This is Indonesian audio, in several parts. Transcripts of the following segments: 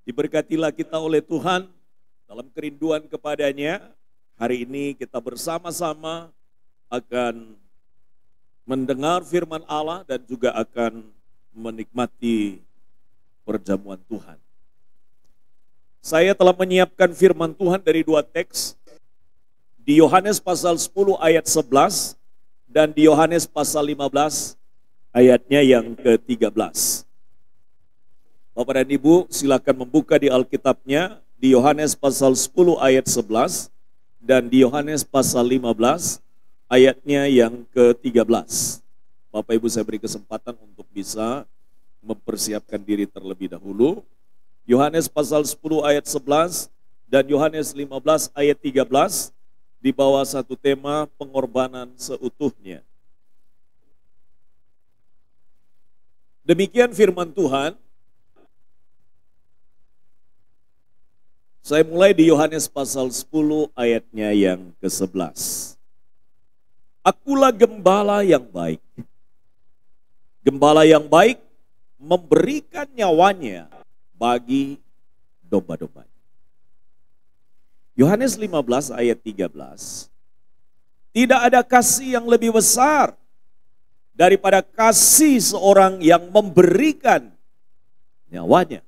Diberkatilah kita oleh Tuhan dalam kerinduan kepadanya. Hari ini kita bersama-sama akan mendengar firman Allah dan juga akan menikmati perjamuan Tuhan. Saya telah menyiapkan firman Tuhan dari dua teks, di Yohanes pasal 10 ayat 11 dan di Yohanes pasal 15 ayatnya yang ke-13. Bapak dan Ibu silakan membuka di Alkitabnya di Yohanes pasal 10 ayat 11 dan di Yohanes pasal 15 ayatnya yang ke-13. Bapak Ibu, saya beri kesempatan untuk bisa mempersiapkan diri terlebih dahulu. Yohanes pasal 10 ayat 11 dan Yohanes 15 ayat 13 di bawah satu tema pengorbanan seutuhnya. Demikian firman Tuhan. Saya mulai di Yohanes pasal 10 ayatnya yang ke-11. Akulah gembala yang baik. Gembala yang baik memberikan nyawanya bagi domba-dombanya. Yohanes 15 ayat 13. Tidak ada kasih yang lebih besar daripada kasih seorang yang memberikan nyawanya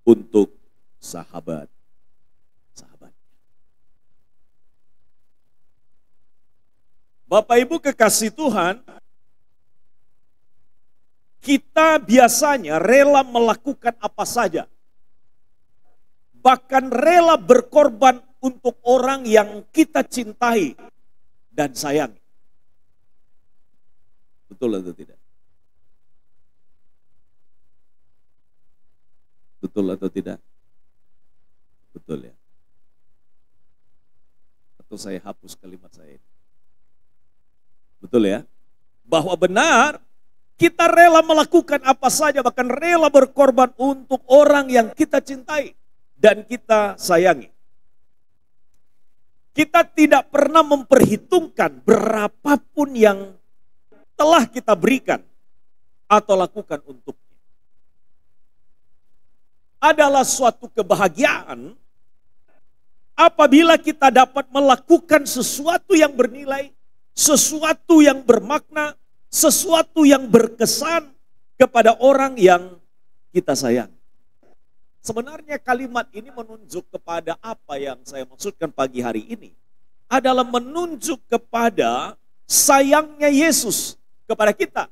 untuk sahabat. Bapak Ibu kekasih Tuhan, kita biasanya rela melakukan apa saja. Bahkan rela berkorban untuk orang yang kita cintai dan sayangi. Betul atau tidak? Betul atau tidak? Betul ya? Atau saya hapus kalimat saya ini? Betul ya? Bahwa benar kita rela melakukan apa saja, bahkan rela berkorban untuk orang yang kita cintai dan kita sayangi. Kita tidak pernah memperhitungkan berapapun yang telah kita berikan atau lakukan untuknya. Adalah suatu kebahagiaan apabila kita dapat melakukan sesuatu yang bernilai, sesuatu yang bermakna, sesuatu yang berkesan kepada orang yang kita sayang. Sebenarnya kalimat ini menunjuk kepada apa yang saya maksudkan pagi hari ini. Adalah menunjuk kepada sayangnya Yesus kepada kita.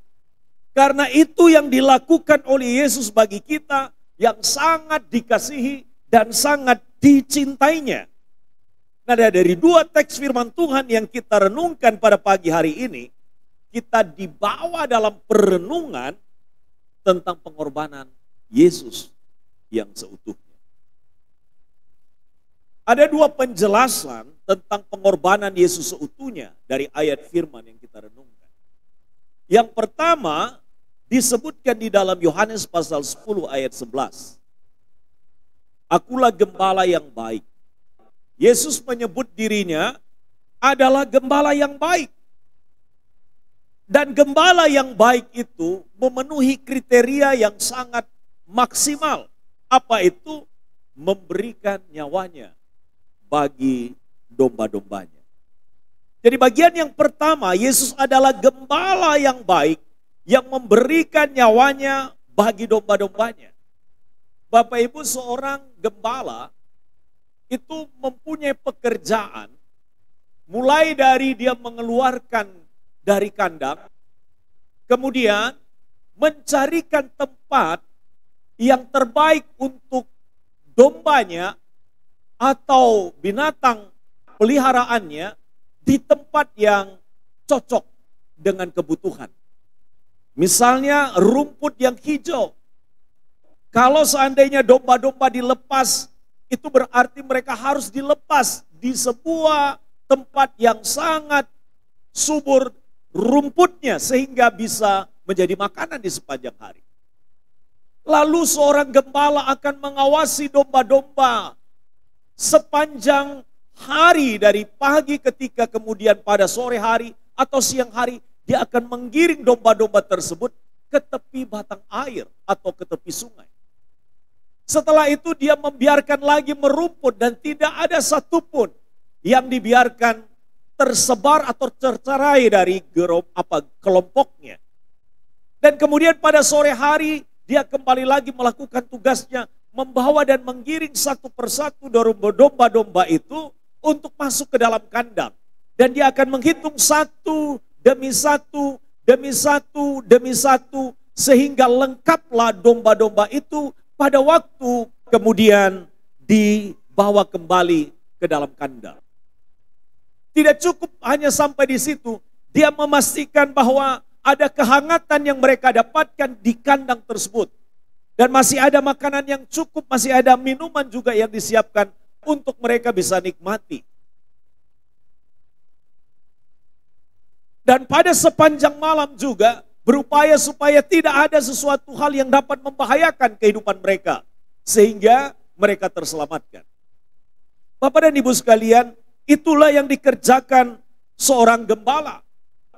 Karena itu yang dilakukan oleh Yesus bagi kita yang sangat dikasihi dan sangat dicintainya. Nah, dari dua teks firman Tuhan yang kita renungkan pada pagi hari ini, kita dibawa dalam perenungan tentang pengorbanan Yesus yang seutuhnya. Ada dua penjelasan tentang pengorbanan Yesus seutuhnya dari ayat firman yang kita renungkan. Yang pertama disebutkan di dalam Yohanes pasal 10 ayat 11. Akulah gembala yang baik. Yesus menyebut dirinya adalah gembala yang baik. Dan gembala yang baik itu memenuhi kriteria yang sangat maksimal. Apa itu? Memberikan nyawanya bagi domba-dombanya. Jadi bagian yang pertama, Yesus adalah gembala yang baik yang memberikan nyawanya bagi domba-dombanya. Bapak Ibu, seorang gembala itu mempunyai pekerjaan mulai dari dia mengeluarkan dari kandang, kemudian mencarikan tempat yang terbaik untuk dombanya atau binatang peliharaannya di tempat yang cocok dengan kebutuhan. Misalnya rumput yang hijau. Kalau seandainya domba-domba dilepas, itu berarti mereka harus dilepas di sebuah tempat yang sangat subur rumputnya sehingga bisa menjadi makanan di sepanjang hari. Lalu seorang gembala akan mengawasi domba-domba sepanjang hari, dari pagi ketika kemudian pada sore hari atau siang hari dia akan menggiring domba-domba tersebut ke tepi batang air atau ke tepi sungai. Setelah itu dia membiarkan lagi merumput dan tidak ada satupun yang dibiarkan tersebar atau tercerai dari kelompoknya. Dan kemudian pada sore hari dia kembali lagi melakukan tugasnya, membawa dan menggiring satu persatu domba-domba itu untuk masuk ke dalam kandang. Dan dia akan menghitung satu demi satu, demi satu, demi satu, sehingga lengkaplah domba-domba itu pada waktu kemudian dibawa kembali ke dalam kandang. Tidak cukup hanya sampai di situ, dia memastikan bahwa ada kehangatan yang mereka dapatkan di kandang tersebut. Dan masih ada makanan yang cukup, masih ada minuman juga yang disiapkan untuk mereka bisa nikmati. Dan pada sepanjang malam juga berupaya supaya tidak ada sesuatu hal yang dapat membahayakan kehidupan mereka. Sehingga mereka terselamatkan. Bapak dan Ibu sekalian, itulah yang dikerjakan seorang gembala.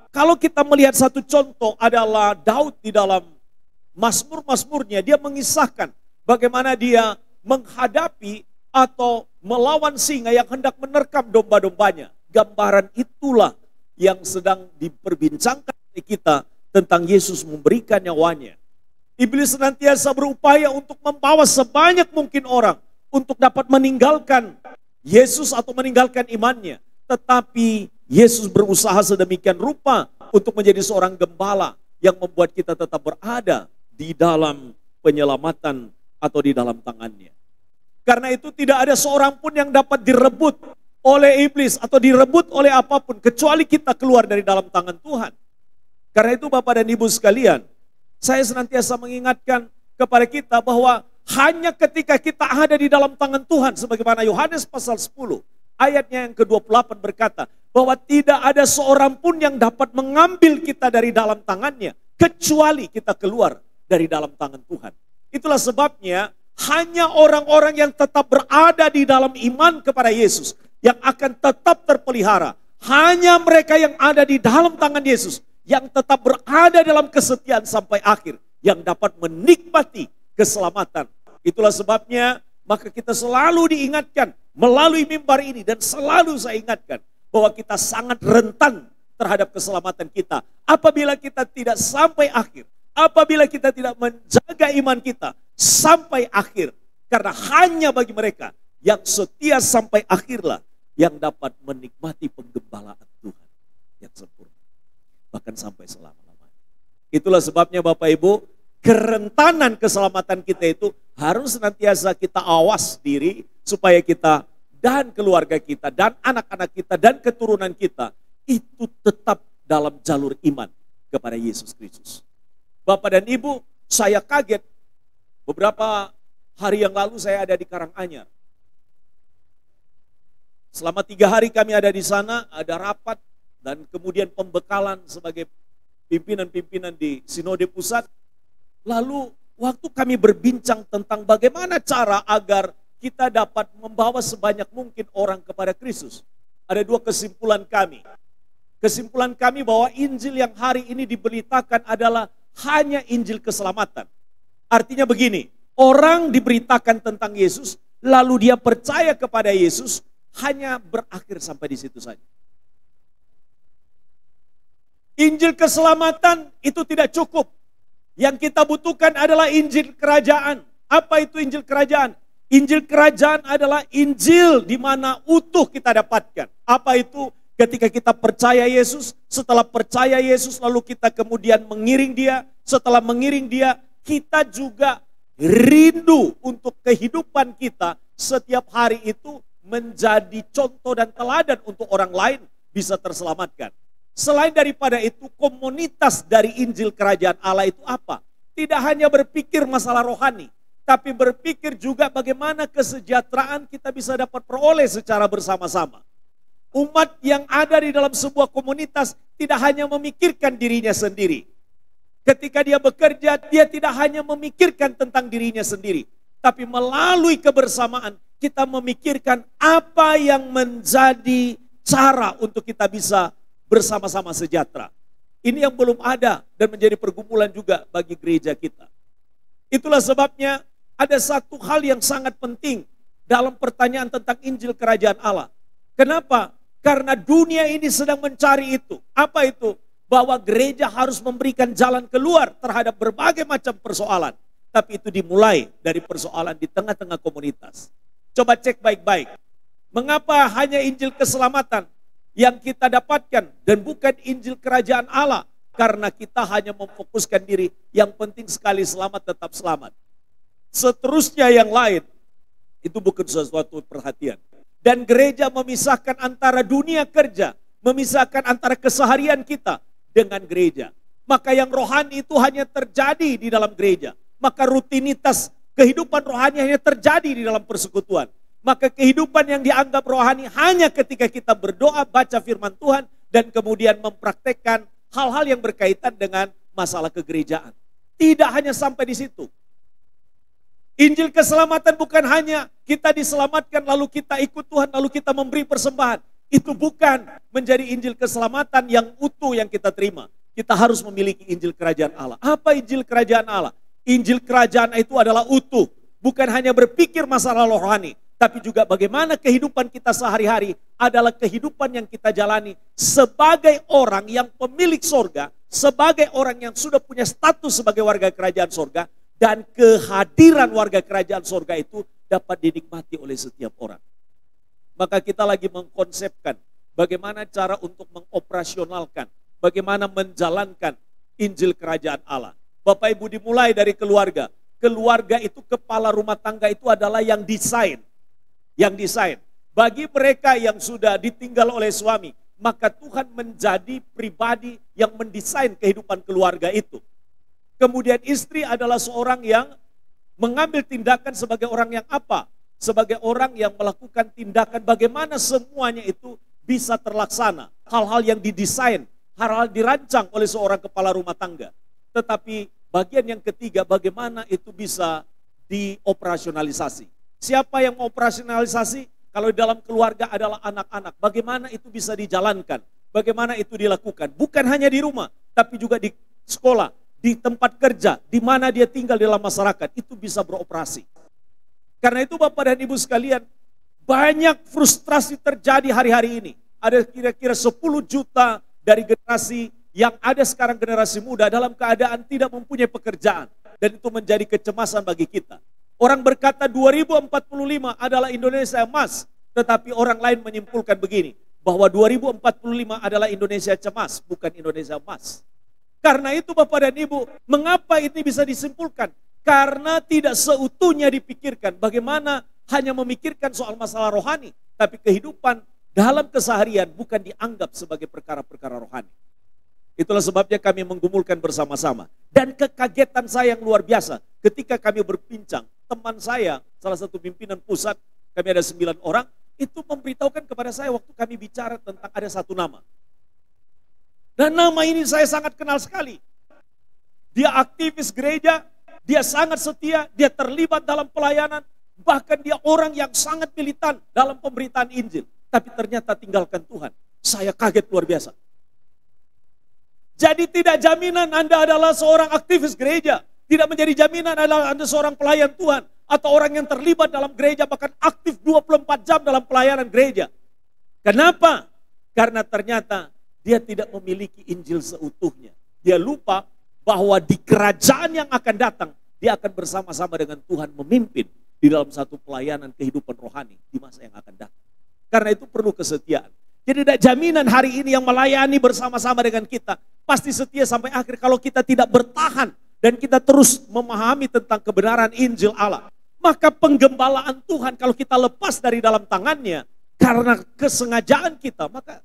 Kalau kita melihat satu contoh adalah Daud di dalam Mazmur-Mazmurnya, dia mengisahkan bagaimana dia menghadapi atau melawan singa yang hendak menerkam domba-dombanya. Gambaran itulah yang sedang diperbincangkan oleh kita tentang Yesus memberikan nyawanya. Iblis senantiasa berupaya untuk membawa sebanyak mungkin orang untuk dapat meninggalkan Yesus atau meninggalkan imannya. Tetapi Yesus berusaha sedemikian rupa untuk menjadi seorang gembala yang membuat kita tetap berada di dalam penyelamatan atau di dalam tangannya. Karena itu tidak ada seorang pun yang dapat direbut oleh iblis atau direbut oleh apapun kecuali kita keluar dari dalam tangan Tuhan. Karena itu Bapak dan Ibu sekalian, saya senantiasa mengingatkan kepada kita bahwa hanya ketika kita ada di dalam tangan Tuhan, sebagaimana Yohanes pasal 10, ayatnya yang ke-28 berkata, bahwa tidak ada seorang pun yang dapat mengambil kita dari dalam tangannya, kecuali kita keluar dari dalam tangan Tuhan. Itulah sebabnya hanya orang-orang yang tetap berada di dalam iman kepada Yesus, yang akan tetap terpelihara. Hanya mereka yang ada di dalam tangan Yesus, yang tetap berada dalam kesetiaan sampai akhir, yang dapat menikmati keselamatan. Itulah sebabnya maka kita selalu diingatkan melalui mimbar ini, dan selalu saya ingatkan bahwa kita sangat rentan terhadap keselamatan kita apabila kita tidak sampai akhir, apabila kita tidak menjaga iman kita sampai akhir. Karena hanya bagi mereka yang setia sampai akhirlah yang dapat menikmati penggembalaan Tuhan yang sempurna, bahkan sampai selama-lamanya. Itulah sebabnya Bapak Ibu, kerentanan keselamatan kita itu harus senantiasa kita awas diri supaya kita dan keluarga kita dan anak-anak kita dan keturunan kita itu tetap dalam jalur iman kepada Yesus Kristus. Bapak dan Ibu, saya kaget beberapa hari yang lalu saya ada di Karanganyar. Selama 3 hari kami ada di sana, ada rapat dan kemudian pembekalan sebagai pimpinan-pimpinan di Sinode Pusat. Lalu waktu kami berbincang tentang bagaimana cara agar kita dapat membawa sebanyak mungkin orang kepada Kristus, ada 2 kesimpulan kami. Kesimpulan kami bahwa Injil yang hari ini diberitakan adalah hanya Injil keselamatan. Artinya begini, orang diberitakan tentang Yesus, lalu dia percaya kepada Yesus, hanya berakhir sampai di situ saja. Injil keselamatan itu tidak cukup. Yang kita butuhkan adalah Injil kerajaan. Apa itu Injil kerajaan? Injil kerajaan adalah Injil di mana utuh kita dapatkan. Apa itu? Ketika kita percaya Yesus, setelah percaya Yesus lalu kita kemudian mengiring dia. Setelah mengiring dia, kita juga rindu untuk kehidupan kita setiap hari itu menjadi contoh dan teladan untuk orang lain bisa terselamatkan. Selain daripada itu, komunitas dari Injil Kerajaan Allah itu apa? Tidak hanya berpikir masalah rohani, tapi berpikir juga bagaimana kesejahteraan kita bisa dapat peroleh secara bersama-sama. Umat yang ada di dalam sebuah komunitas tidak hanya memikirkan dirinya sendiri. Ketika dia bekerja, dia tidak hanya memikirkan tentang dirinya sendiri, tapi melalui kebersamaan kita memikirkan apa yang menjadi cara untuk kita bisa bersama-sama sejahtera. Ini yang belum ada dan menjadi pergumulan juga bagi gereja kita. Itulah sebabnya ada satu hal yang sangat penting dalam pertanyaan tentang Injil Kerajaan Allah. Kenapa? Karena dunia ini sedang mencari itu. Apa itu? Bahwa gereja harus memberikan jalan keluar terhadap berbagai macam persoalan. Tapi itu dimulai dari persoalan di tengah-tengah komunitas. Coba cek baik-baik. Mengapa hanya Injil keselamatan yang kita dapatkan dan bukan Injil Kerajaan Allah? Karena kita hanya memfokuskan diri, yang penting sekali selamat tetap selamat. Seterusnya yang lain, itu bukan sesuatu perhatian. Dan gereja memisahkan antara dunia kerja, memisahkan antara keseharian kita dengan gereja. Maka yang rohani itu hanya terjadi di dalam gereja. Maka rutinitas kehidupan rohani hanya terjadi di dalam persekutuan. Maka kehidupan yang dianggap rohani hanya ketika kita berdoa, baca firman Tuhan, dan kemudian mempraktekkan hal-hal yang berkaitan dengan masalah kegerejaan. Tidak hanya sampai di situ. Injil keselamatan bukan hanya kita diselamatkan lalu kita ikut Tuhan lalu kita memberi persembahan. Itu bukan menjadi Injil keselamatan yang utuh yang kita terima. Kita harus memiliki Injil Kerajaan Allah. Apa Injil Kerajaan Allah? Injil Kerajaan itu adalah utuh. Bukan hanya berpikir masalah rohani. Tapi juga bagaimana kehidupan kita sehari-hari adalah kehidupan yang kita jalani sebagai orang yang pemilik sorga. Sebagai orang yang sudah punya status sebagai warga kerajaan sorga. Dan kehadiran warga kerajaan sorga itu dapat dinikmati oleh setiap orang. Maka kita lagi mengkonsepkan bagaimana cara untuk mengoperasionalkan, bagaimana menjalankan Injil Kerajaan Allah. Bapak Ibu, dimulai dari keluarga. Keluarga itu, kepala rumah tangga itu adalah yang desain. Yang desain. Bagi mereka yang sudah ditinggal oleh suami, maka Tuhan menjadi pribadi yang mendesain kehidupan keluarga itu. Kemudian istri adalah seorang yang mengambil tindakan sebagai orang yang apa? Sebagai orang yang melakukan tindakan bagaimana semuanya itu bisa terlaksana. Hal-hal yang didesain, hal-hal dirancang oleh seorang kepala rumah tangga. Tetapi bagian yang ketiga, bagaimana itu bisa dioperasionalisasi. Siapa yang operasionalisasi? Kalau di dalam keluarga adalah anak-anak. Bagaimana itu bisa dijalankan? Bagaimana itu dilakukan? Bukan hanya di rumah, tapi juga di sekolah. Di tempat kerja, di mana dia tinggal di dalam masyarakat, itu bisa beroperasi. Karena itu Bapak dan Ibu sekalian, banyak frustrasi terjadi hari-hari ini. Ada kira-kira 10 juta dari generasi yang ada sekarang, generasi muda, dalam keadaan tidak mempunyai pekerjaan. Dan itu menjadi kecemasan bagi kita. Orang berkata 2045 adalah Indonesia emas, tetapi orang lain menyimpulkan begini, bahwa 2045 adalah Indonesia cemas, bukan Indonesia emas. Karena itu Bapak dan Ibu, mengapa ini bisa disimpulkan? Karena tidak seutuhnya dipikirkan bagaimana hanya memikirkan soal masalah rohani, tapi kehidupan dalam keseharian bukan dianggap sebagai perkara-perkara rohani. Itulah sebabnya kami menggumulkan bersama-sama. Dan kekagetan saya yang luar biasa ketika kami berbincang, teman saya, salah satu pimpinan pusat, kami ada 9 orang, itu memberitahukan kepada saya waktu kami bicara tentang ada satu nama. Dan nama ini saya sangat kenal sekali. Dia aktivis gereja, dia sangat setia, dia terlibat dalam pelayanan, bahkan dia orang yang sangat militan dalam pemberitaan Injil. Tapi ternyata tinggalkan Tuhan. Saya kaget luar biasa. Jadi tidak jaminan Anda adalah seorang aktivis gereja. Tidak menjadi jaminan adalah Anda seorang pelayan Tuhan. Atau orang yang terlibat dalam gereja, bahkan aktif 24 jam dalam pelayanan gereja. Kenapa? Karena ternyata dia tidak memiliki Injil seutuhnya. Dia lupa bahwa di kerajaan yang akan datang, dia akan bersama-sama dengan Tuhan memimpin di dalam satu pelayanan kehidupan rohani di masa yang akan datang. Karena itu perlu kesetiaan. Jadi tidak jaminan hari ini yang melayani bersama-sama dengan kita pasti setia sampai akhir kalau kita tidak bertahan dan kita terus memahami tentang kebenaran Injil Allah. Maka penggembalaan Tuhan kalau kita lepas dari dalam tangannya karena kesengajaan kita, maka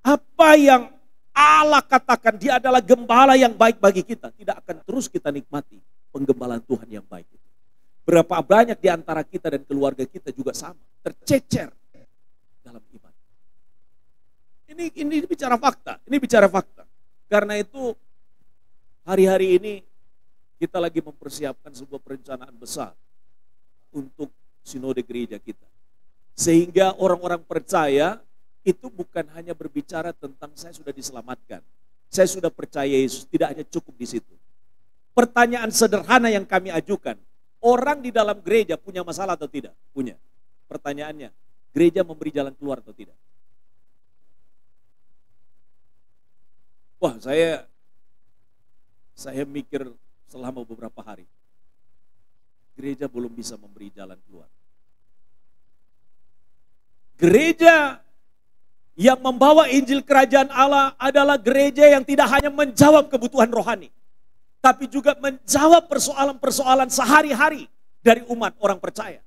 apa yang Allah katakan dia adalah gembala yang baik bagi kita, tidak akan terus kita nikmati penggembalaan Tuhan yang baik itu. Berapa banyak di antara kita dan keluarga kita juga sama, tercecer dalam iman. Ini bicara fakta, ini bicara fakta. Karena itu hari-hari ini kita lagi mempersiapkan sebuah perencanaan besar untuk sinode gereja kita. Sehingga orang-orang percaya itu bukan hanya berbicara tentang saya sudah diselamatkan. Saya sudah percaya Yesus, tidak hanya cukup di situ. Pertanyaan sederhana yang kami ajukan, orang di dalam gereja punya masalah atau tidak? Punya. Pertanyaannya, gereja memberi jalan keluar atau tidak? Wah, saya mikir selama beberapa hari. Gereja belum bisa memberi jalan keluar. Gereja yang membawa Injil Kerajaan Allah adalah gereja yang tidak hanya menjawab kebutuhan rohani, tapi juga menjawab persoalan-persoalan sehari-hari dari umat orang percaya.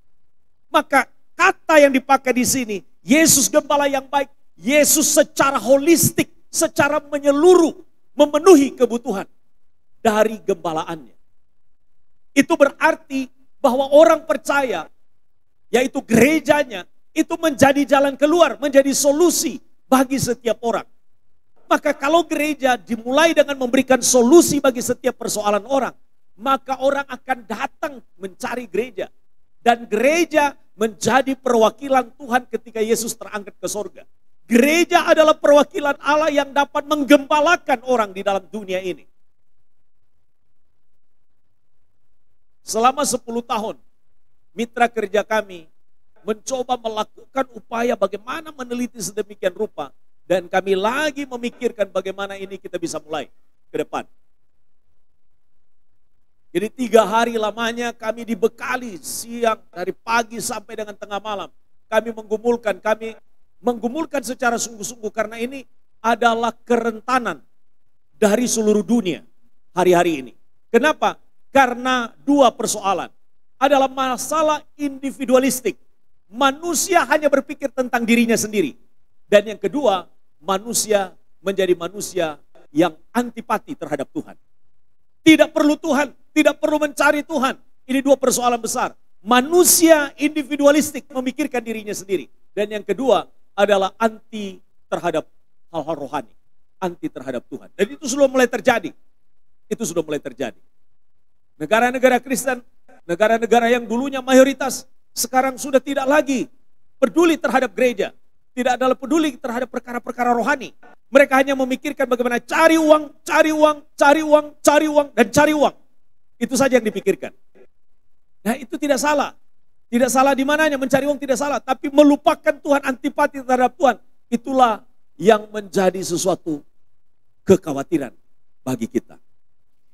Maka kata yang dipakai di sini, Yesus gembala yang baik, Yesus secara holistik, secara menyeluruh memenuhi kebutuhan dari gembalaannya. Itu berarti bahwa orang percaya, yaitu gerejanya, itu menjadi jalan keluar, menjadi solusi bagi setiap orang. Maka kalau gereja dimulai dengan memberikan solusi bagi setiap persoalan orang, maka orang akan datang mencari gereja. Dan gereja menjadi perwakilan Tuhan ketika Yesus terangkat ke sorga. Gereja adalah perwakilan Allah yang dapat menggembalakan orang di dalam dunia ini. Selama 10 tahun, mitra kerja kami mencoba melakukan upaya bagaimana meneliti sedemikian rupa. Dan kami lagi memikirkan bagaimana ini kita bisa mulai ke depan. Jadi 3 hari lamanya kami dibekali siang dari pagi sampai dengan tengah malam. Kami menggumulkan secara sungguh-sungguh karena ini adalah kerentanan dari seluruh dunia hari-hari ini. Kenapa? Karena 2 persoalan. Adalah masalah individualistik. Manusia hanya berpikir tentang dirinya sendiri. Dan yang kedua, manusia menjadi manusia yang antipati terhadap Tuhan. Tidak perlu Tuhan, tidak perlu mencari Tuhan. Ini 2 persoalan besar. Manusia individualistik memikirkan dirinya sendiri. Dan yang kedua adalah anti terhadap hal-hal rohani. Anti terhadap Tuhan. Dan itu sudah mulai terjadi. Itu sudah mulai terjadi. Negara-negara Kristen, negara-negara yang dulunya mayoritas, sekarang sudah tidak lagi peduli terhadap gereja. Tidak adalah peduli terhadap perkara-perkara rohani. Mereka hanya memikirkan bagaimana cari uang, cari uang, cari uang, cari uang, dan cari uang. Itu saja yang dipikirkan. Nah, itu tidak salah. Tidak salah di mananya, mencari uang tidak salah. Tapi melupakan Tuhan, antipati terhadap Tuhan. Itulah yang menjadi sesuatu kekhawatiran bagi kita.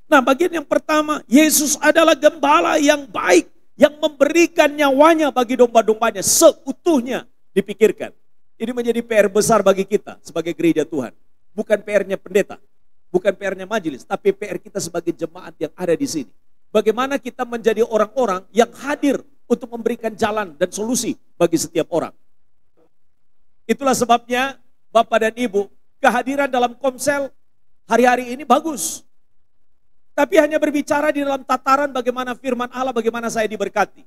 Nah, bagian yang pertama, Yesus adalah gembala yang baik, yang memberikan nyawanya bagi domba-dombanya seutuhnya dipikirkan. Ini menjadi PR besar bagi kita sebagai gereja Tuhan. Bukan PR-nya pendeta, bukan PR-nya majelis, tapi PR kita sebagai jemaat yang ada di sini. Bagaimana kita menjadi orang-orang yang hadir untuk memberikan jalan dan solusi bagi setiap orang. Itulah sebabnya Bapak dan Ibu, kehadiran dalam Komsel hari-hari ini bagus. Tapi hanya berbicara di dalam tataran bagaimana firman Allah, bagaimana saya diberkati.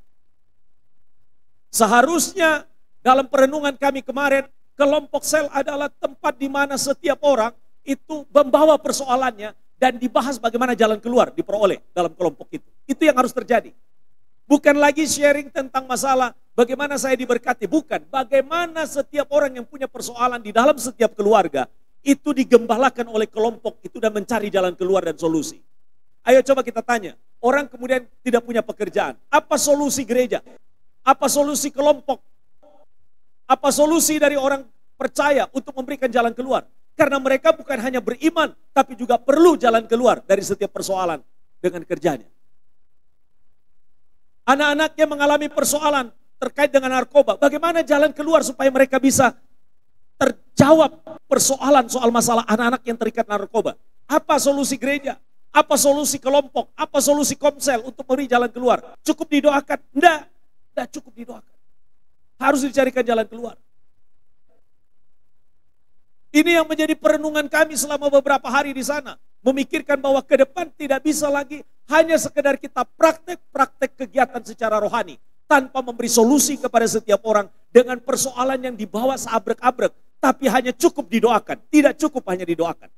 Seharusnya dalam perenungan kami kemarin, kelompok sel adalah tempat di mana setiap orang itu membawa persoalannya dan dibahas bagaimana jalan keluar diperoleh dalam kelompok itu. Itu yang harus terjadi. Bukan lagi sharing tentang masalah bagaimana saya diberkati. Bukan, bagaimana setiap orang yang punya persoalan di dalam setiap keluarga itu digembalakan oleh kelompok itu dan mencari jalan keluar dan solusi. Ayo coba kita tanya, orang kemudian tidak punya pekerjaan. Apa solusi gereja? Apa solusi kelompok? Apa solusi dari orang percaya untuk memberikan jalan keluar? Karena mereka bukan hanya beriman, tapi juga perlu jalan keluar dari setiap persoalan dengan kerjanya. Anak-anaknya mengalami persoalan terkait dengan narkoba. Bagaimana jalan keluar supaya mereka bisa terjawab persoalan soal masalah anak-anak yang terikat narkoba? Apa solusi gereja? Apa solusi kelompok? Apa solusi Komsel untuk memberi jalan keluar? Cukup didoakan? Tidak cukup didoakan. Harus dicarikan jalan keluar. Ini yang menjadi perenungan kami selama beberapa hari di sana. Memikirkan bahwa ke depan tidak bisa lagi hanya sekedar kita praktek kegiatan secara rohani. Tanpa memberi solusi kepada setiap orang dengan persoalan yang dibawa seabrek-abrek. Tapi hanya cukup didoakan. Tidak cukup hanya didoakan.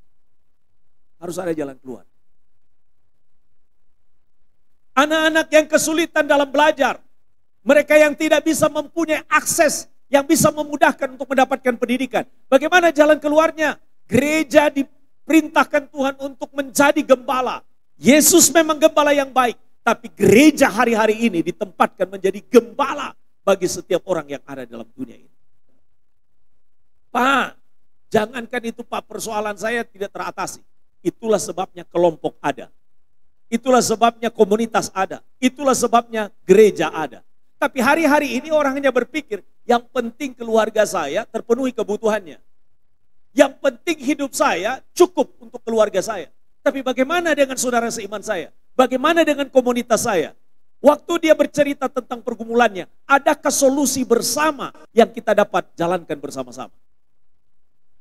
Harus ada jalan keluar. Anak-anak yang kesulitan dalam belajar. Mereka yang tidak bisa mempunyai akses yang bisa memudahkan untuk mendapatkan pendidikan. Bagaimana jalan keluarnya? Gereja diperintahkan Tuhan untuk menjadi gembala. Yesus memang gembala yang baik. Tapi gereja hari-hari ini ditempatkan menjadi gembala bagi setiap orang yang ada dalam dunia ini. Pak, jangankan itu Pak, persoalan saya tidak teratasi. Itulah sebabnya kelompok ada. Itulah sebabnya komunitas ada. Itulah sebabnya gereja ada. Tapi hari-hari ini orang hanya berpikir, yang penting keluarga saya terpenuhi kebutuhannya. Yang penting hidup saya cukup untuk keluarga saya. Tapi bagaimana dengan saudara seiman saya? Bagaimana dengan komunitas saya? Waktu dia bercerita tentang pergumulannya, adakah solusi bersama yang kita dapat jalankan bersama-sama?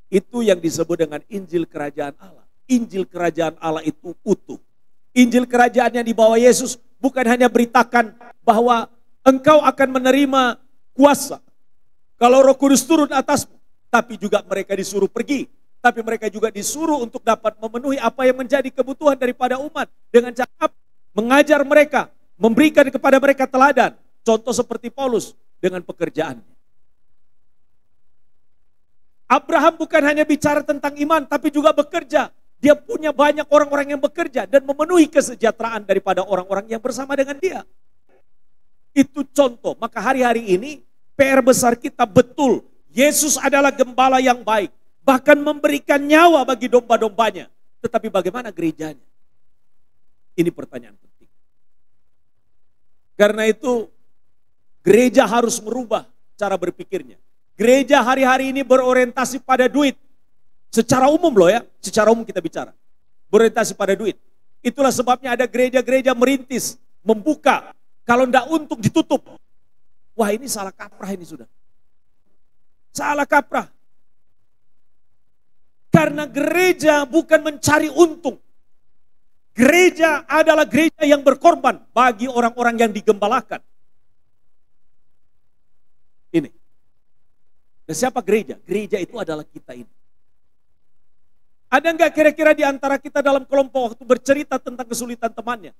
Itu yang disebut dengan Injil Kerajaan Allah. Injil Kerajaan Allah itu utuh. Injil Kerajaan yang dibawa Yesus bukan hanya beritakan bahwa engkau akan menerima kuasa kalau Roh Kudus turun atasmu, tapi juga mereka disuruh pergi. Tapi mereka juga disuruh untuk dapat memenuhi apa yang menjadi kebutuhan daripada umat. Dengan cara mengajar mereka, memberikan kepada mereka teladan. Contoh seperti Paulus dengan pekerjaannya. Abraham bukan hanya bicara tentang iman, tapi juga bekerja. Dia punya banyak orang-orang yang bekerja dan memenuhi kesejahteraan daripada orang-orang yang bersama dengan dia. Itu contoh. Maka hari-hari ini PR besar kita betul. Yesus adalah gembala yang baik. Bahkan memberikan nyawa bagi domba-dombanya. Tetapi bagaimana gerejanya? Ini pertanyaan penting. Karena itu gereja harus merubah cara berpikirnya. Gereja hari-hari ini berorientasi pada duit. Secara umum loh ya, secara umum kita bicara. Berorientasi pada duit. Itulah sebabnya ada gereja-gereja merintis, membuka. Kalau tidak untuk ditutup. Wah ini salah kaprah ini sudah. Salah kaprah. Karena gereja bukan mencari untung. Gereja adalah gereja yang berkorban bagi orang-orang yang digembalakan. Ini. Dan siapa gereja? Gereja itu adalah kita ini. Ada enggak kira-kira di antara kita dalam kelompok waktu bercerita tentang kesulitan temannya?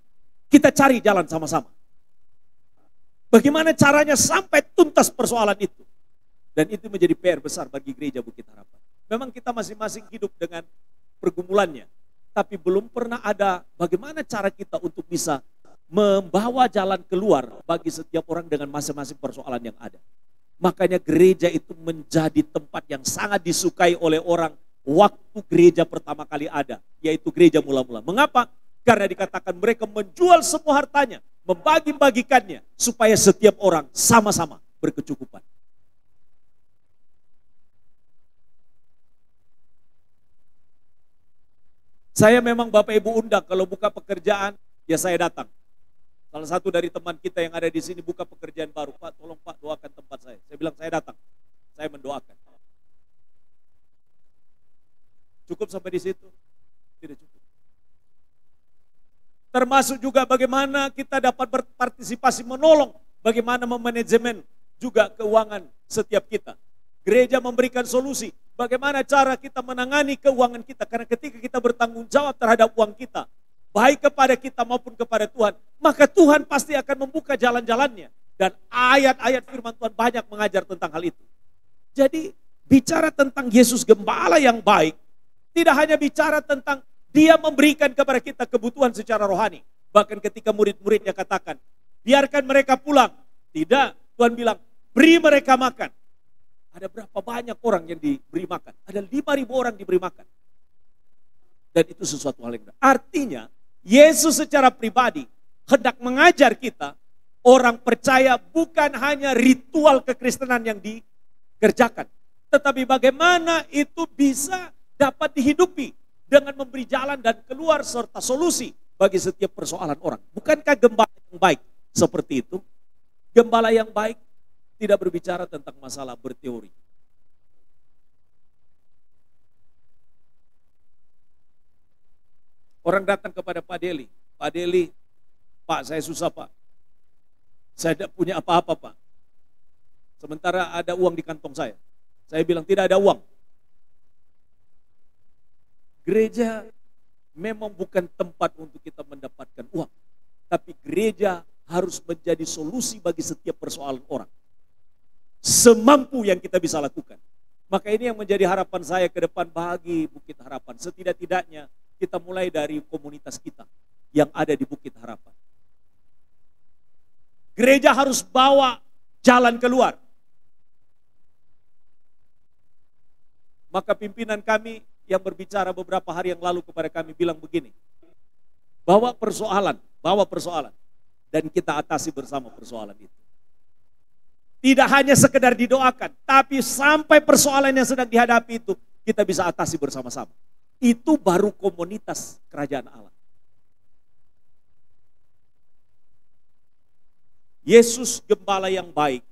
Kita cari jalan sama-sama. Bagaimana caranya sampai tuntas persoalan itu? Dan itu menjadi PR besar bagi gereja Bukit Harapan. Memang kita masing-masing hidup dengan pergumulannya. Tapi belum pernah ada bagaimana cara kita untuk bisa membawa jalan keluar bagi setiap orang dengan masing-masing persoalan yang ada. Makanya gereja itu menjadi tempat yang sangat disukai oleh orang waktu gereja pertama kali ada. Yaitu gereja mula-mula. Mengapa? Karena dikatakan mereka menjual semua hartanya. Membagi-bagikannya. Supaya setiap orang sama-sama berkecukupan. Saya memang Bapak Ibu undang kalau buka pekerjaan, ya saya datang. Salah satu dari teman kita yang ada di sini buka pekerjaan baru, Pak tolong Pak doakan tempat saya. Saya bilang saya datang, saya mendoakan. Cukup sampai di situ? Tidak cukup. Termasuk juga bagaimana kita dapat berpartisipasi menolong, bagaimana memanajemen juga keuangan setiap kita. Gereja memberikan solusi. Bagaimana cara kita menangani keuangan kita. Karena ketika kita bertanggung jawab terhadap uang kita. Baik kepada kita maupun kepada Tuhan. Maka Tuhan pasti akan membuka jalan-jalannya. Dan ayat-ayat firman Tuhan banyak mengajar tentang hal itu. Jadi bicara tentang Yesus Gembala yang baik. Tidak hanya bicara tentang dia memberikan kepada kita kebutuhan secara rohani. Bahkan ketika murid-muridnya katakan. Biarkan mereka pulang. Tidak. Tuhan bilang beri mereka makan. Ada berapa banyak orang yang diberi makan? Ada 5.000 orang diberi makan. Dan itu sesuatu hal yang benar. Artinya, Yesus secara pribadi hendak mengajar kita, orang percaya bukan hanya ritual kekristenan yang dikerjakan. Tetapi bagaimana itu bisa dapat dihidupi dengan memberi jalan dan keluar serta solusi bagi setiap persoalan orang. Bukankah gembala yang baik seperti itu? Gembala yang baik tidak berbicara tentang masalah berteori. Orang datang kepada Pak Deli. Pak Deli, Pak saya susah Pak. Saya tidak punya apa-apa Pak. Sementara ada uang di kantong saya. Saya bilang tidak ada uang. Gereja memang bukan tempat untuk kita mendapatkan uang. Tapi gereja harus menjadi solusi bagi setiap persoalan orang. Semampu yang kita bisa lakukan. Maka ini yang menjadi harapan saya ke depan bagi Bukit Harapan. Setidak-tidaknya kita mulai dari komunitas kita yang ada di Bukit Harapan. Gereja harus bawa jalan keluar. Maka pimpinan kami yang berbicara beberapa hari yang lalu kepada kami bilang begini, bawa persoalan, dan kita atasi bersama persoalan itu. Tidak hanya sekedar didoakan, tapi sampai persoalan yang sedang dihadapi itu kita bisa atasi bersama-sama. Itu baru komunitas kerajaan Allah. Yesus gembala yang baik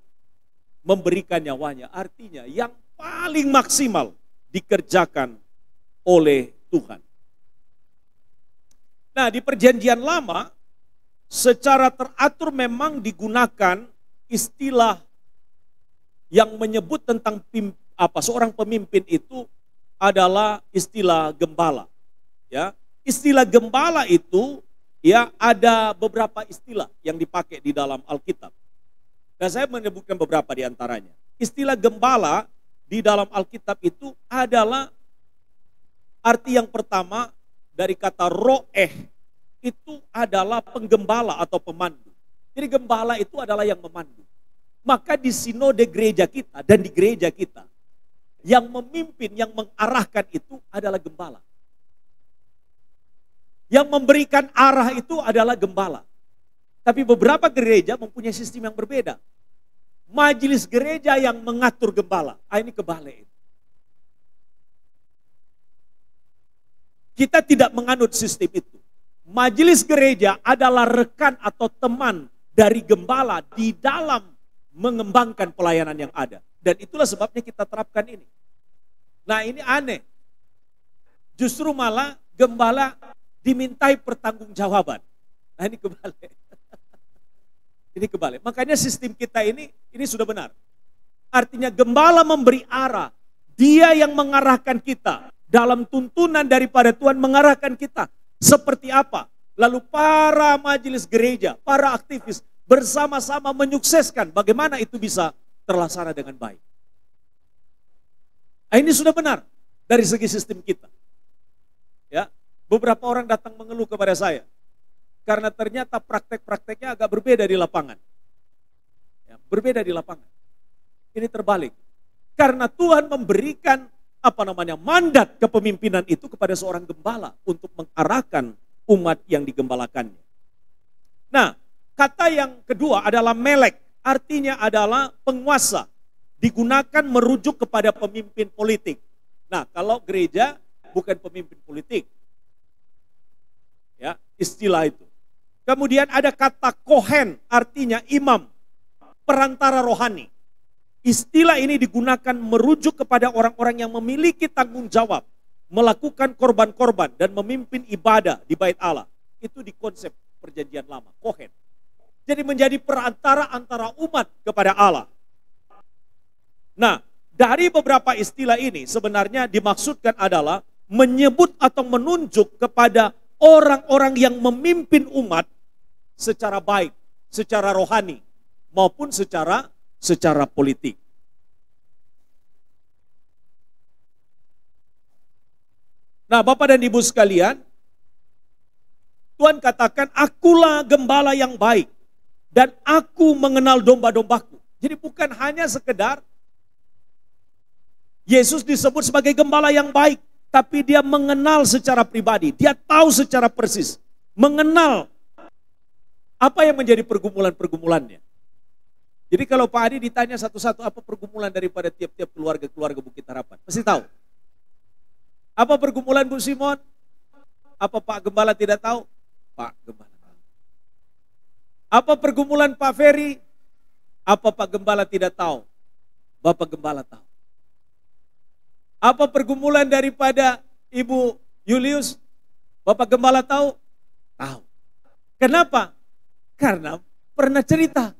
memberikan nyawanya, artinya yang paling maksimal dikerjakan oleh Tuhan. Nah, di perjanjian lama secara teratur memang digunakan istilah yang menyebut tentang seorang pemimpin itu adalah istilah gembala. Ya, istilah gembala itu ya ada beberapa istilah yang dipakai di dalam Alkitab. Dan saya menyebutkan beberapa di antaranya. Istilah gembala di dalam Alkitab itu adalah arti yang pertama dari kata roeh, itu adalah penggembala atau pemandu. Jadi gembala itu adalah yang memandu. Maka di sinode gereja kita dan di gereja kita, yang memimpin, yang mengarahkan itu adalah gembala. Yang memberikan arah itu adalah gembala. Tapi beberapa gereja mempunyai sistem yang berbeda. Majelis gereja yang mengatur gembala. Ini kebalik. Kita tidak menganut sistem itu. Majelis gereja adalah rekan atau teman dari gembala di dalam mengembangkan pelayanan yang ada. Dan itulah sebabnya kita terapkan ini. Nah, ini aneh. Justru malah gembala dimintai pertanggungjawaban. Nah, ini kebalik. Ini kebalik. Makanya sistem kita ini sudah benar. Artinya gembala memberi arah. Dia yang mengarahkan kita. Dalam tuntunan daripada Tuhan mengarahkan kita. Seperti apa? Lalu para majelis gereja, para aktivis bersama-sama menyukseskan bagaimana itu bisa terlaksana dengan baik. Nah, ini sudah benar dari segi sistem kita. Ya, beberapa orang datang mengeluh kepada saya. Karena ternyata praktek-prakteknya agak berbeda di lapangan. Ya, berbeda di lapangan. Ini terbalik. Karena Tuhan memberikan mandat kepemimpinan itu kepada seorang gembala untuk mengarahkan umat yang digembalakannya. Nah, kata yang kedua adalah melek. Artinya adalah penguasa. Digunakan merujuk kepada pemimpin politik. Nah, kalau gereja bukan pemimpin politik. Ya, istilah itu. Kemudian ada kata kohen, artinya imam, perantara rohani. Istilah ini digunakan merujuk kepada orang-orang yang memiliki tanggung jawab, melakukan korban-korban dan memimpin ibadah di bait Allah. Itu di konsep perjanjian lama, kohen. Jadi menjadi perantara antara umat kepada Allah. Nah, dari beberapa istilah ini sebenarnya dimaksudkan adalah menyebut atau menunjuk kepada orang-orang yang memimpin umat secara baik, secara rohani, maupun secara politik. Nah, Bapak dan Ibu sekalian, Tuhan katakan, akulah gembala yang baik, dan aku mengenal domba-dombaku. Jadi bukan hanya sekedar Yesus disebut sebagai gembala yang baik, tapi dia mengenal secara pribadi, dia tahu secara persis, mengenal apa yang menjadi pergumulan-pergumulannya. Jadi kalau Pak Adi ditanya satu-satu apa pergumulan daripada tiap-tiap keluarga Bukit Harapan, pasti tahu. Apa pergumulan Bu Simon? Apa Pak Gembala tidak tahu? Pak Gembala tahu. Apa pergumulan Pak Ferry? Apa Pak Gembala tidak tahu? Bapak Gembala tahu. Apa pergumulan daripada Ibu Julius? Bapak Gembala tahu? Tahu. Kenapa? Karena pernah cerita,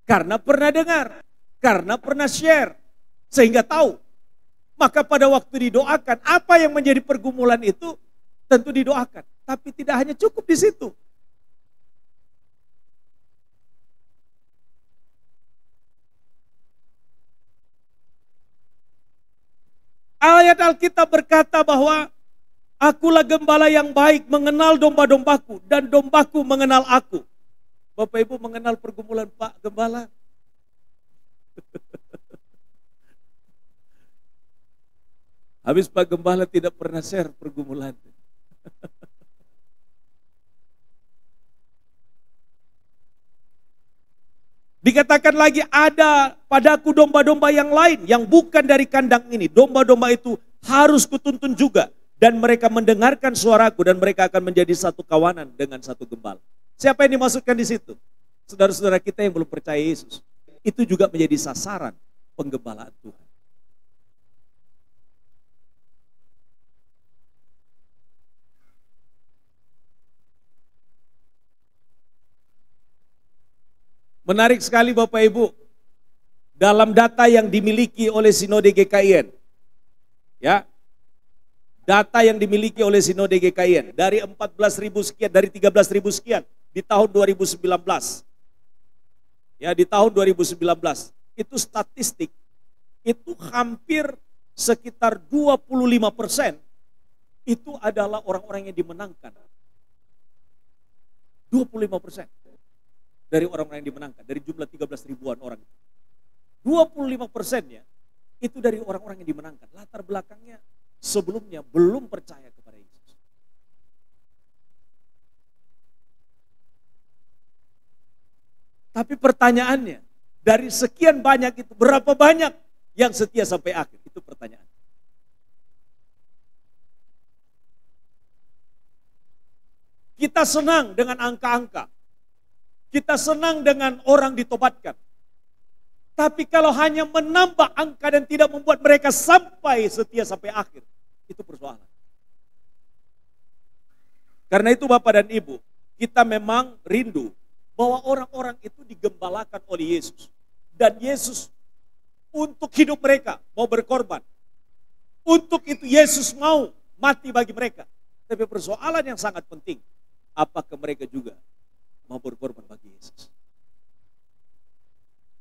karena pernah dengar, karena pernah share, sehingga tahu. Maka pada waktu didoakan, apa yang menjadi pergumulan itu tentu didoakan. Tapi tidak hanya cukup di situ. Ayat Alkitab berkata bahwa akulah gembala yang baik, mengenal domba-dombaku, dan dombaku mengenal aku. Bapak Ibu mengenal pergumulan Pak Gembala? Habis Pak Gembala tidak pernah share pergumulan. Dikatakan lagi, ada padaku domba-domba yang lain yang bukan dari kandang ini. Domba-domba itu harus kutuntun juga. Dan mereka mendengarkan suaraku dan mereka akan menjadi satu kawanan dengan satu gembala. Siapa yang dimaksudkan di situ? Saudara-saudara kita yang belum percaya Yesus. Itu juga menjadi sasaran penggembalaan Tuhan. Menarik sekali Bapak Ibu, dalam data yang dimiliki oleh Sinode GKIN, ya, data yang dimiliki oleh Sinode GKIN, dari 14.000 sekian, dari 13.000 sekian, di tahun 2019, ya di tahun 2019, itu statistik, itu hampir sekitar 25% itu adalah orang-orang yang dimenangkan. 25%. Dari orang-orang yang dimenangkan, dari jumlah 13 ribuan orang. 25%-nya itu dari orang-orang yang dimenangkan. Latar belakangnya sebelumnya belum percaya kepada Yesus. Tapi pertanyaannya, dari sekian banyak itu, berapa banyak yang setia sampai akhir? Itu pertanyaan. Kita senang dengan angka-angka. Kita senang dengan orang ditobatkan. Tapi kalau hanya menambah angka dan tidak membuat mereka sampai setia sampai akhir, itu persoalan. Karena itu Bapak dan Ibu, kita memang rindu bahwa orang-orang itu digembalakan oleh Yesus. Dan Yesus untuk hidup mereka mau berkorban. Untuk itu Yesus mau mati bagi mereka. Tapi persoalan yang sangat penting, apakah mereka juga mau berkorban bagi Yesus?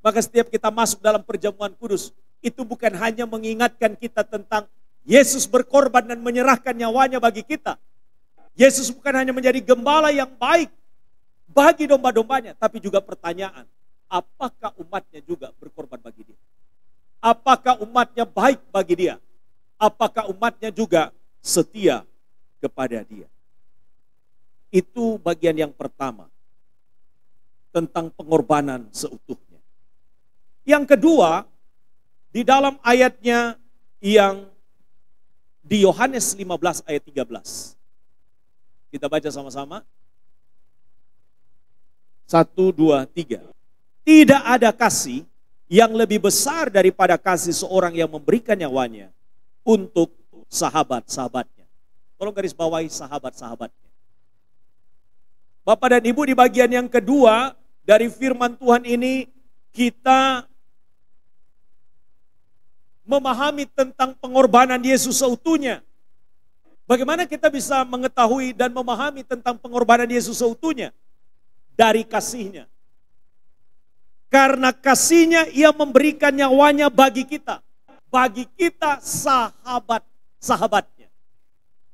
Maka setiap kita masuk dalam perjamuan kudus, itu bukan hanya mengingatkan kita tentang Yesus berkorban dan menyerahkan nyawanya bagi kita. Yesus bukan hanya menjadi gembala yang baik bagi domba-dombanya, tapi juga pertanyaan, apakah umatnya juga berkorban bagi dia? Apakah umatnya baik bagi dia? Apakah umatnya juga setia kepada dia? Itu bagian yang pertama, tentang pengorbanan seutuhnya. Yang kedua, di dalam ayatnya yang di Yohanes 15 ayat 13. Kita baca sama-sama. 1, 2, 3. Tidak ada kasih yang lebih besar daripada kasih seorang yang memberikan nyawanya untuk sahabat-sahabatnya. Tolong garis bawahi sahabat-sahabatnya. Bapak dan Ibu, di bagian yang kedua dari firman Tuhan ini, kita memahami tentang pengorbanan Yesus seutuhnya. Bagaimana kita bisa mengetahui dan memahami tentang pengorbanan Yesus seutuhnya? Dari kasihnya. Karena kasihnya ia memberikan nyawanya bagi kita. Bagi kita sahabat-sahabatnya.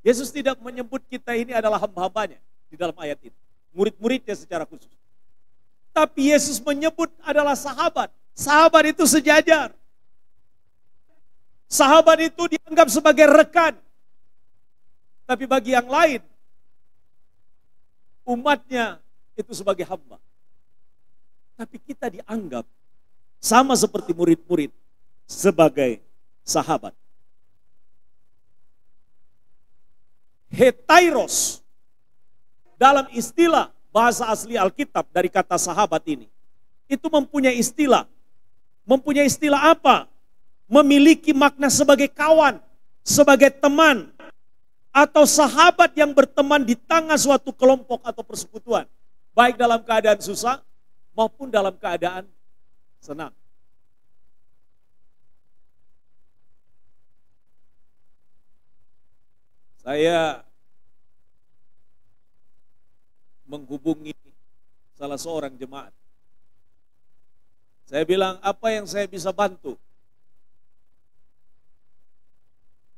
Yesus tidak menyebut kita ini adalah hamba-hambanya di dalam ayat ini. Murid-muridnya secara khusus. Tapi Yesus menyebut adalah sahabat. Sahabat itu sejajar. Sahabat itu dianggap sebagai rekan. Tapi bagi yang lain, umatnya itu sebagai hamba. Tapi kita dianggap sama seperti murid-murid sebagai sahabat. Hetairos dalam istilah bahasa asli Alkitab dari kata sahabat ini, itu mempunyai istilah. Mempunyai istilah apa? Memiliki makna sebagai kawan, sebagai teman, atau sahabat yang berteman di tengah suatu kelompok atau persekutuan. Baik dalam keadaan susah maupun dalam keadaan senang. Saya menghubungi salah seorang jemaat. Saya bilang, apa yang saya bisa bantu?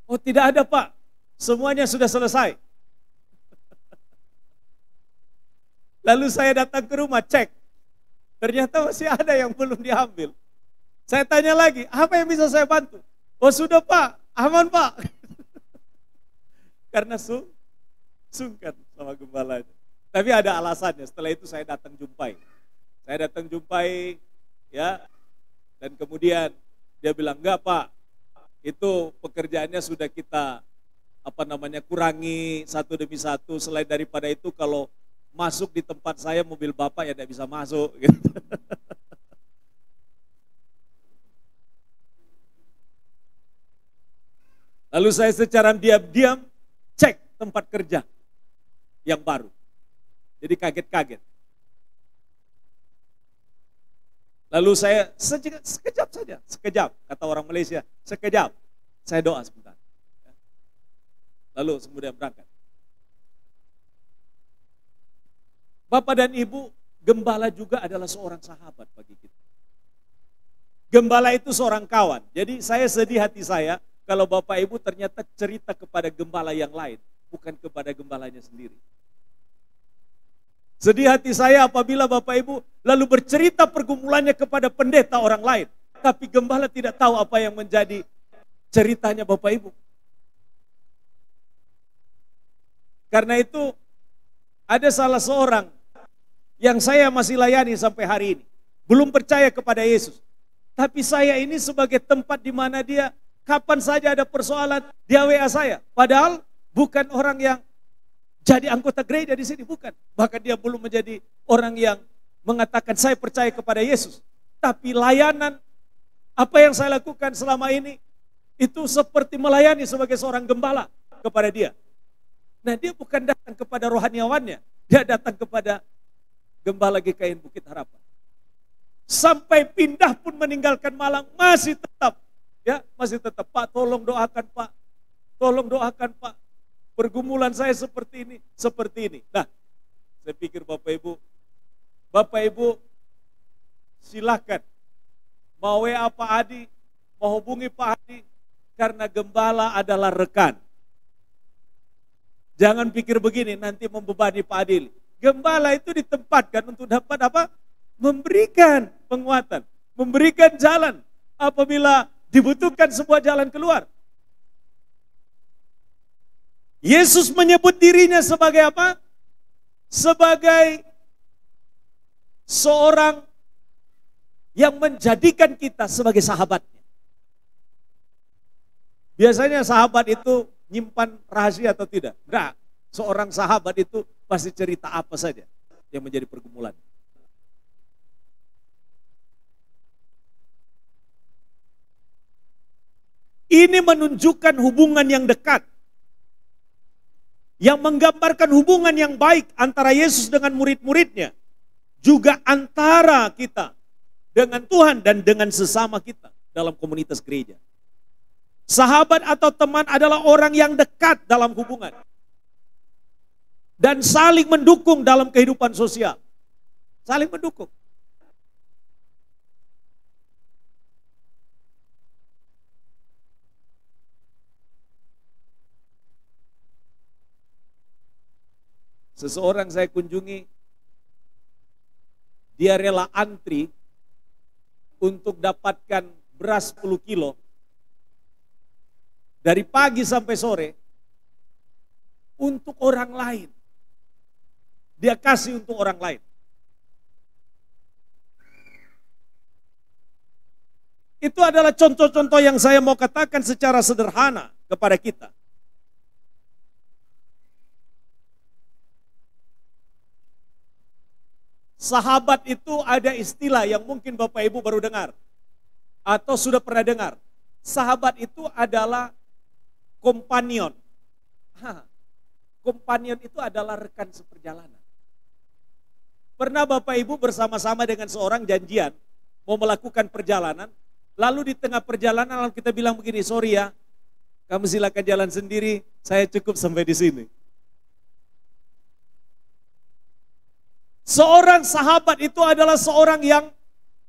Oh, tidak ada Pak, semuanya sudah selesai. Lalu saya datang ke rumah, cek, Ternyata masih ada yang belum diambil. Saya tanya lagi, apa yang bisa saya bantu? Oh sudah Pak, aman Pak. Karena sungkan sama gembalanya. Tapi ada alasannya, setelah itu saya datang jumpai. Saya datang jumpai, ya, dan kemudian dia bilang, enggak Pak, itu pekerjaannya sudah kita kurangi satu demi satu. Selain daripada itu kalau masuk di tempat saya mobil Bapak ya tidak bisa masuk. Gitu. Lalu saya secara diam-diam cek tempat kerja yang baru. Jadi kaget-kaget. Lalu saya sekejap saja, sekejap, kata orang Malaysia, sekejap. Saya doa sebentar. Lalu kemudian berangkat. Bapak dan Ibu, gembala juga adalah seorang sahabat bagi kita. Gembala itu seorang kawan. Jadi saya sedih hati saya kalau Bapak Ibu ternyata cerita kepada gembala yang lain, bukan kepada gembalanya sendiri. Sedih hati saya apabila Bapak Ibu lalu bercerita pergumulannya kepada pendeta orang lain. Tapi gembala tidak tahu apa yang menjadi ceritanya Bapak Ibu. Karena itu ada salah seorang yang saya masih layani sampai hari ini. Belum percaya kepada Yesus. Tapi saya ini sebagai tempat di mana dia kapan saja ada persoalan, dia WA saya. Padahal bukan orang yang jadi anggota gereja di sini, bukan. Bahkan dia belum menjadi orang yang mengatakan saya percaya kepada Yesus. Tapi layanan, apa yang saya lakukan selama ini, itu seperti melayani sebagai seorang gembala kepada dia. Nah dia bukan datang kepada rohaniawannya, dia datang kepada gembala GKI Bukit Harapan. Sampai pindah pun meninggalkan Malang, masih tetap Pak, tolong doakan Pak, tolong doakan Pak, pergumulan saya seperti ini. Nah, saya pikir Bapak Ibu silakan mau WA Pak Adi, mau hubungi Pak Adi, karena gembala adalah rekan. Jangan pikir begini, nanti membebani Pak Adi. Gembala itu ditempatkan untuk dapat apa? Memberikan penguatan, memberikan jalan apabila dibutuhkan sebuah jalan keluar. Yesus menyebut dirinya sebagai apa? Sebagai seorang yang menjadikan kita sebagai sahabatnya. Biasanya sahabat itu nyimpan rahasia atau tidak? Enggak. Seorang sahabat itu pasti cerita apa saja yang menjadi pergumulan. Ini menunjukkan hubungan yang dekat. Yang menggambarkan hubungan yang baik antara Yesus dengan murid-muridnya. Juga antara kita dengan Tuhan dan dengan sesama kita dalam komunitas gereja. Sahabat atau teman adalah orang yang dekat dalam hubungan. Dan saling mendukung dalam kehidupan sosial. Saling mendukung. Seseorang saya kunjungi, dia rela antri untuk dapatkan beras 10 kilo. Dari pagi sampai sore, untuk orang lain. Dia kasih untuk orang lain. Itu adalah contoh-contoh yang saya mau katakan secara sederhana kepada kita. Sahabat itu ada istilah yang mungkin Bapak Ibu baru dengar atau sudah pernah dengar. Sahabat itu adalah kompanion. Kompanion itu adalah rekan seperjalanan. Pernah Bapak Ibu bersama-sama dengan seorang janjian mau melakukan perjalanan, lalu di tengah perjalanan lalu kita bilang begini, sorry ya, kamu silakan jalan sendiri, saya cukup sampai di sini. Seorang sahabat itu adalah seorang yang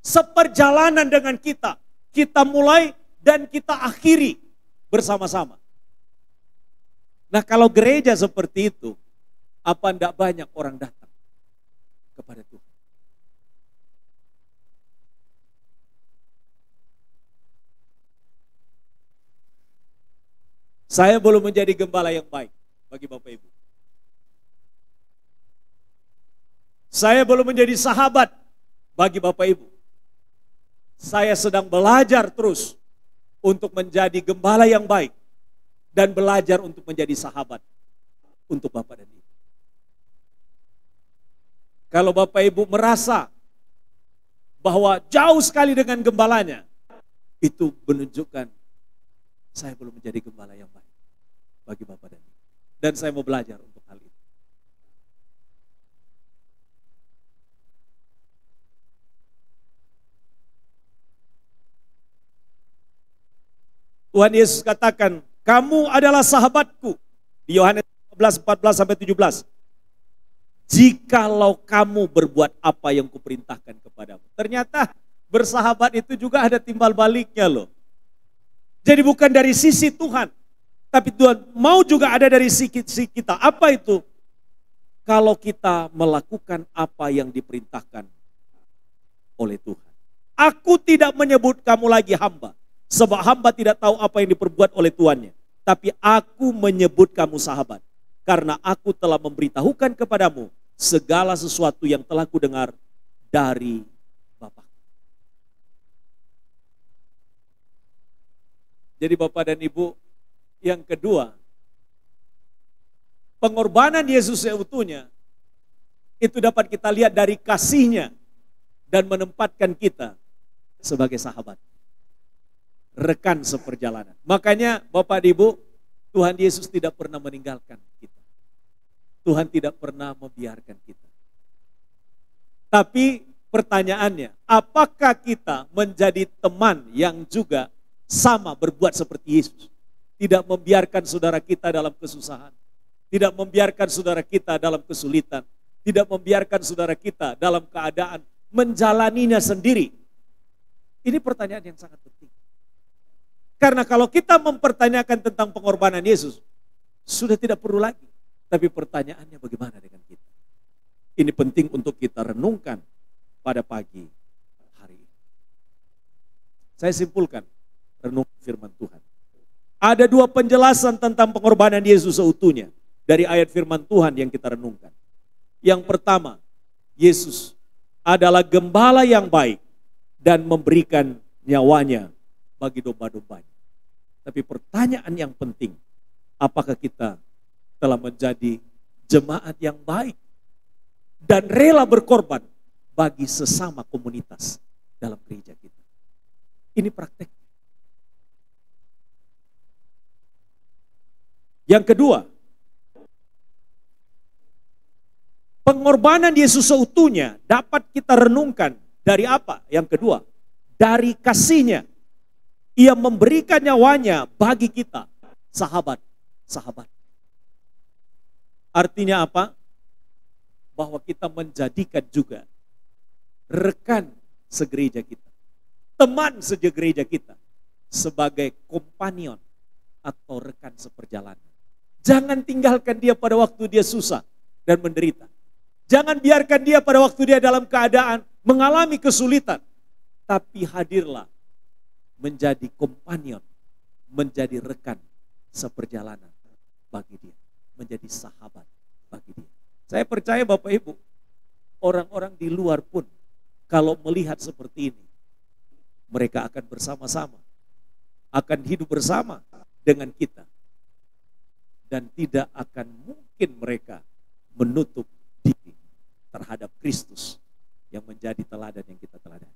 seperjalanan dengan kita. Kita mulai dan kita akhiri bersama-sama. Nah kalau gereja seperti itu, apa enggak banyak orang datang kepada Tuhan? Saya belum menjadi gembala yang baik bagi Bapak Ibu. Saya belum menjadi sahabat bagi Bapak Ibu. Saya sedang belajar terus untuk menjadi gembala yang baik dan belajar untuk menjadi sahabat untuk Bapak dan Ibu. Kalau Bapak Ibu merasa bahwa jauh sekali dengan gembalanya, itu menunjukkan saya belum menjadi gembala yang baik bagi Bapak dan Ibu. Dan saya mau belajar untuk hal itu. Tuhan Yesus katakan, kamu adalah sahabatku. Di Yohanes 14:14-17. Jikalau kamu berbuat apa yang kuperintahkan kepadamu. Ternyata bersahabat itu juga ada timbal baliknya loh. Jadi bukan dari sisi Tuhan. Tapi Tuhan mau juga ada dari sisi kita. Apa itu? Kalau kita melakukan apa yang diperintahkan oleh Tuhan. Aku tidak menyebut kamu lagi hamba. Sebab hamba tidak tahu apa yang diperbuat oleh tuannya. Tapi aku menyebut kamu sahabat. Karena aku telah memberitahukan kepadamu segala sesuatu yang telah kudengar dari Bapa. Jadi Bapak dan Ibu, yang kedua, pengorbanan Yesus seutuhnya itu dapat kita lihat dari kasihnya dan menempatkan kita sebagai sahabat, rekan seperjalanan. Makanya Bapak dan Ibu, Tuhan Yesus tidak pernah meninggalkan kita. Tuhan tidak pernah membiarkan kita. Tapi pertanyaannya, apakah kita menjadi teman yang juga sama berbuat seperti Yesus? Tidak membiarkan saudara kita dalam kesusahan. Tidak membiarkan saudara kita dalam kesulitan. Tidak membiarkan saudara kita dalam keadaan menjalaninya sendiri. Ini pertanyaan yang sangat penting. Karena kalau kita mempertanyakan tentang pengorbanan Yesus, sudah tidak perlu lagi. Tapi pertanyaannya bagaimana dengan kita? Ini penting untuk kita renungkan pada pagi hari ini. Saya simpulkan renung firman Tuhan. Ada dua penjelasan tentang pengorbanan Yesus seutuhnya dari ayat firman Tuhan yang kita renungkan. Yang pertama, Yesus adalah gembala yang baik dan memberikan nyawanya bagi domba-dombanya. Tapi pertanyaan yang penting, apakah kita telah menjadi jemaat yang baik dan rela berkorban bagi sesama komunitas dalam gereja kita? Ini praktek. Yang kedua, pengorbanan Yesus seutuhnya dapat kita renungkan dari apa? Yang kedua, dari kasihnya. Ia memberikan nyawanya bagi kita, sahabat. Artinya apa? Bahwa kita menjadikan juga rekan segereja kita, teman segereja kita, sebagai kompanion atau rekan seperjalanan. Jangan tinggalkan dia pada waktu dia susah dan menderita. Jangan biarkan dia pada waktu dia dalam keadaan mengalami kesulitan. Tapi hadirlah menjadi kompanion, menjadi rekan seperjalanan bagi dia, menjadi sahabat bagi dia. Saya percaya Bapak Ibu, orang-orang di luar pun kalau melihat seperti ini, mereka akan bersama-sama, akan hidup bersama dengan kita. Dan tidak akan mungkin mereka menutup diri terhadap Kristus yang menjadi teladan yang kita teladani.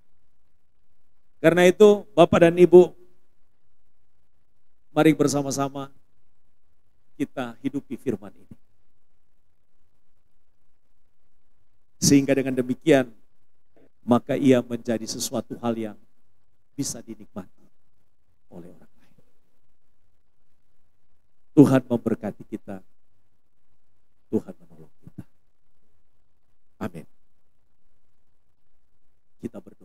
Karena itu Bapak dan Ibu, mari bersama-sama kita hidupi firman ini. Sehingga dengan demikian, maka ia menjadi sesuatu hal yang bisa dinikmati oleh orang lain. Tuhan memberkati kita, Tuhan menolong kita. Amin. Kita berdoa.